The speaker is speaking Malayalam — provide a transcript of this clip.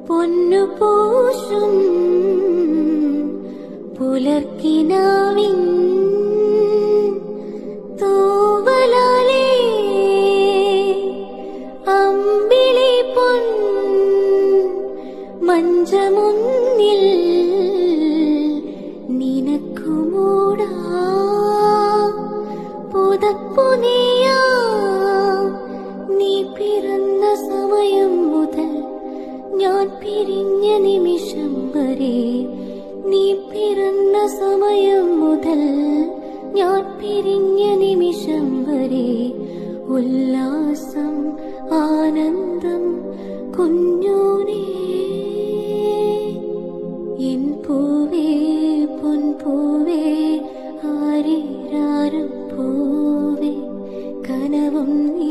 പൊന്നുപൂശും പുലർക്കിനാവിൻ തൂവലാലേ അമ്പിളി പൊൻ മഞ്ചമുന്നിൽ നിനക്കുമൂടാ പുതപ്പു നീയാ. നീ പിറന്ന സമയം മുതൽ ഞാൻ പിരിഞ്ഞ നിമിഷം വരെ, നീ പിറന്ന സമയം മുതൽ ഞാൻ പിരിഞ്ഞ നിമിഷം വരെ ഉല്ലാസം ആനന്ദം കുഞ്ഞോനേ.